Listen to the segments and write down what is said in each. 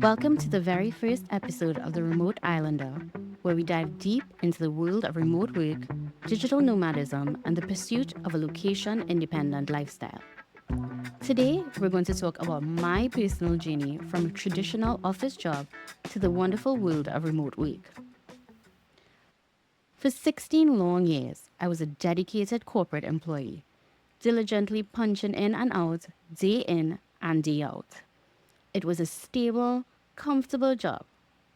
Welcome to the very first episode of The Remote Islander, where we dive deep into the world of remote work, digital nomadism, and the pursuit of a location independent lifestyle. Today, we're going to talk about my personal journey from a traditional office job to the wonderful world of remote work. For 16 long years, I was a dedicated corporate employee, diligently punching in and out, day in and day out. It was a stable, comfortable job,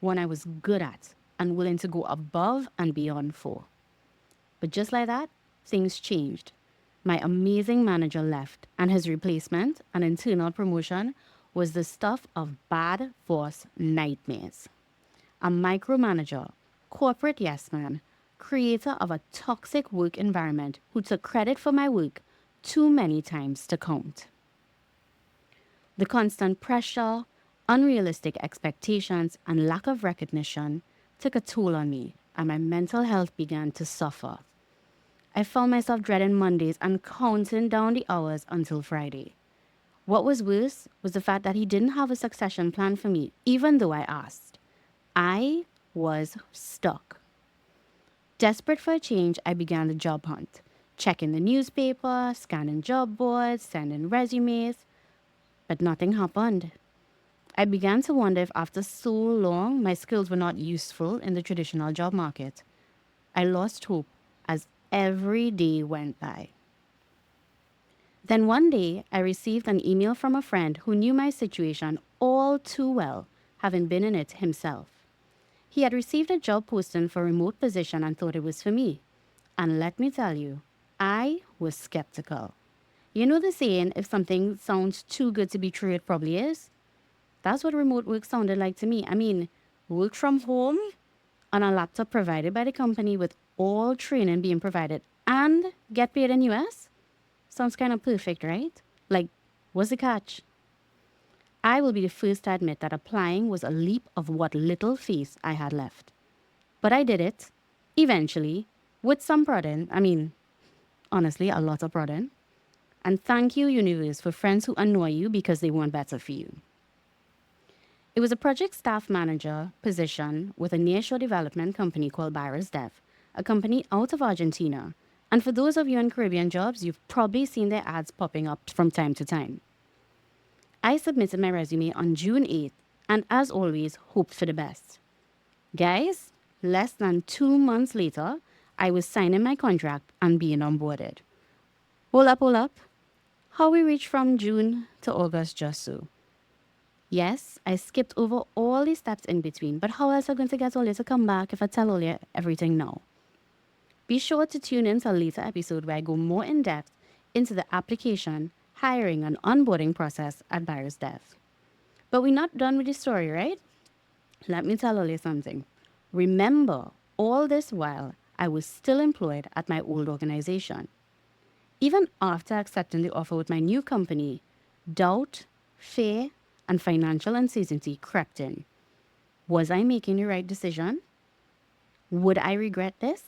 one I was good at and willing to go above and beyond for. But just like that, things changed. My amazing manager left, and his replacement, an internal promotion, was the stuff of bad boss nightmares. A micromanager, corporate yes man, creator of a toxic work environment who took credit for my work too many times to count. The constant pressure, unrealistic expectations, and lack of recognition took a toll on me, and my mental health began to suffer. I found myself dreading Mondays and counting down the hours until Friday. What was worse was the fact that he didn't have a succession plan for me, even though I asked. I was stuck. Desperate for a change, I began the job hunt, checking the newspaper, scanning job boards, sending resumes, but nothing happened. I began to wonder if after so long my skills were not useful in the traditional job market. I lost hope as every day went by. Then one day, I received an email from a friend who knew my situation all too well, having been in it himself. He had received a job posting for a remote position and thought it was for me. And let me tell you, I was skeptical. You know the saying, if something sounds too good to be true, it probably is? That's what remote work sounded like to me. I mean, work from home on a laptop provided by the company with all training being provided and get paid in US? Sounds kind of perfect, right? Like, what's the catch? I will be the first to admit that applying was a leap of what little faith I had left. But I did it, eventually, with some prodding. I mean, honestly, a lot of prodding. And thank you, universe, for friends who annoy you because they want better for you. It was a project staff manager position with a nearshore development company called Byros Dev, a company out of Argentina. And for those of you in Caribbean jobs, you've probably seen their ads popping up from time to time. I submitted my resume on June 8th and, as always, hoped for the best. Guys, less than 2 months later, I was signing my contract and being onboarded. Hold up. How we reached from June to August just so. Yes, I skipped over all the steps in between, but how else am I going to get all you to come back if I tell all you everything now? Be sure to tune in to a later episode where I go more in depth into the application, hiring, and onboarding process at Byros Dev. But we're not done with the story, right? Let me tell all you something. Remember, all this while, I was still employed at my old organization. Even after accepting the offer with my new company, doubt, fear, and financial uncertainty crept in. Was I making the right decision? Would I regret this?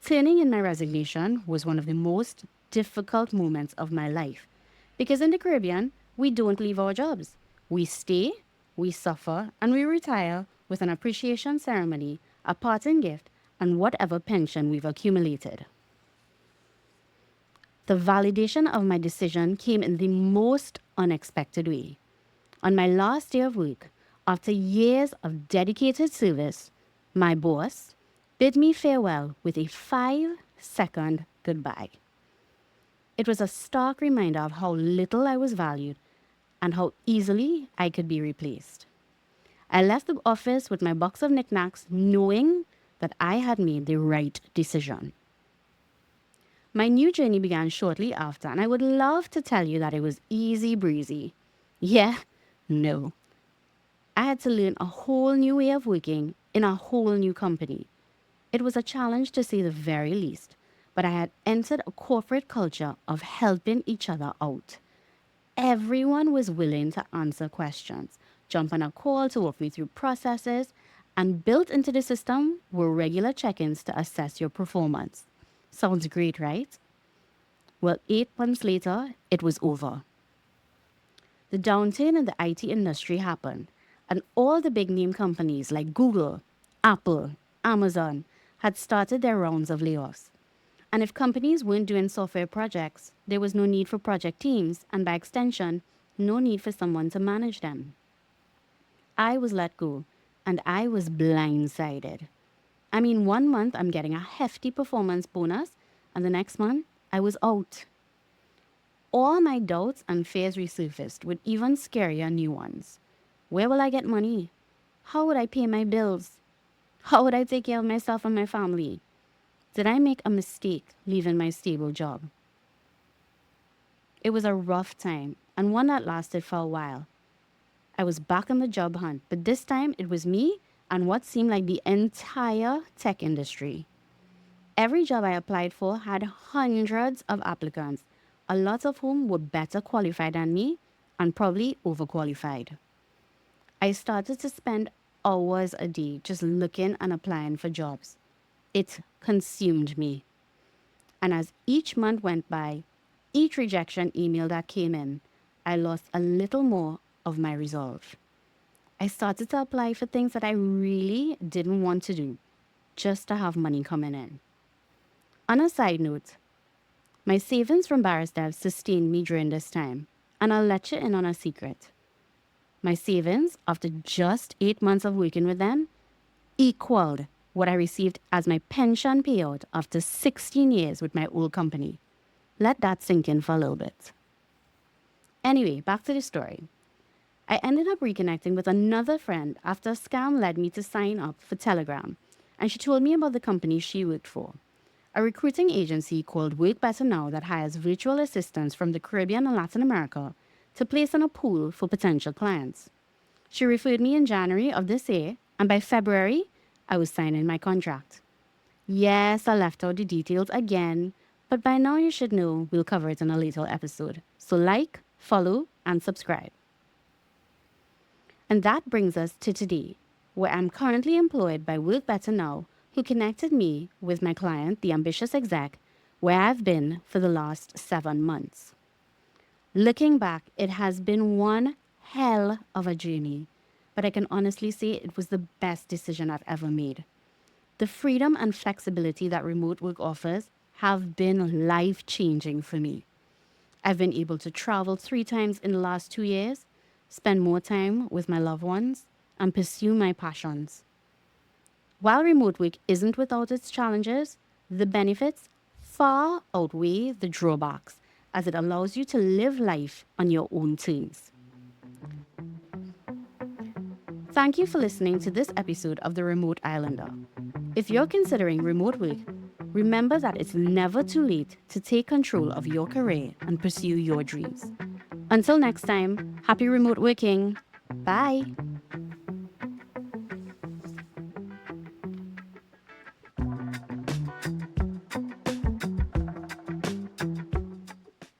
Turning in my resignation was one of the most difficult moments of my life because in the Caribbean, we don't leave our jobs. We stay, we suffer, and we retire with an appreciation ceremony, a parting gift, and whatever pension we've accumulated. The validation of my decision came in the most unexpected way. On my last day of work, after years of dedicated service, my boss bid me farewell with a 5-second goodbye. It was a stark reminder of how little I was valued and how easily I could be replaced. I left the office with my box of knickknacks, knowing that I had made the right decision. My new journey began shortly after, and I would love to tell you that it was easy breezy. Yeah, no. I had to learn a whole new way of working in a whole new company. It was a challenge to say the very least, but I had entered a corporate culture of helping each other out. Everyone was willing to answer questions, jump on a call to walk me through processes, and built into the system were regular check-ins to assess your performance. Sounds great, right? Well, 8 months later, it was over. The downturn in the IT industry happened, and all the big name companies like Google, Apple, Amazon had started their rounds of layoffs. And if companies weren't doing software projects, there was no need for project teams, and by extension, no need for someone to manage them. I was let go, and I was blindsided. I mean, 1 month I'm getting a hefty performance bonus, and the next month I was out. All my doubts and fears resurfaced with even scarier new ones. Where will I get money? How would I pay my bills? How would I take care of myself and my family? Did I make a mistake leaving my stable job? It was a rough time and one that lasted for a while. I was back on the job hunt, but this time it was me and what seemed like the entire tech industry. Every job I applied for had hundreds of applicants, a lot of whom were better qualified than me and probably overqualified. I started to spend hours a day just looking and applying for jobs. It consumed me. And as each month went by, each rejection email that came in, I lost a little more of my resolve. I started to apply for things that I really didn't want to do, just to have money coming in. On a side note, my savings from Barrister sustained me during this time, and I'll let you in on a secret. My savings, after just 8 months of working with them, equaled what I received as my pension payout after 16 years with my old company. Let that sink in for a little bit. Anyway, back to the story. I ended up reconnecting with another friend after a scam led me to sign up for Telegram, and she told me about the company she worked for, a recruiting agency called Work Better Now that hires virtual assistants from the Caribbean and Latin America to place in a pool for potential clients. She referred me in January of this year, and by February, I was signing my contract. Yes, I left out the details again, but by now you should know we'll cover it in a later episode. So like, follow, and subscribe. And that brings us to today, where I'm currently employed by Work Better Now, who connected me with my client, the ambitious exec, where I've been for the last 7 months. Looking back, it has been one hell of a journey, but I can honestly say it was the best decision I've ever made. The freedom and flexibility that remote work offers have been life changing for me. I've been able to travel 3 times in the last 2 years, spend more time with my loved ones, and pursue my passions. While remote work isn't without its challenges, the benefits far outweigh the drawbacks as it allows you to live life on your own terms. Thank you for listening to this episode of The Remote Islander. If you're considering remote work, remember that it's never too late to take control of your career and pursue your dreams. Until next time, happy remote working. Bye.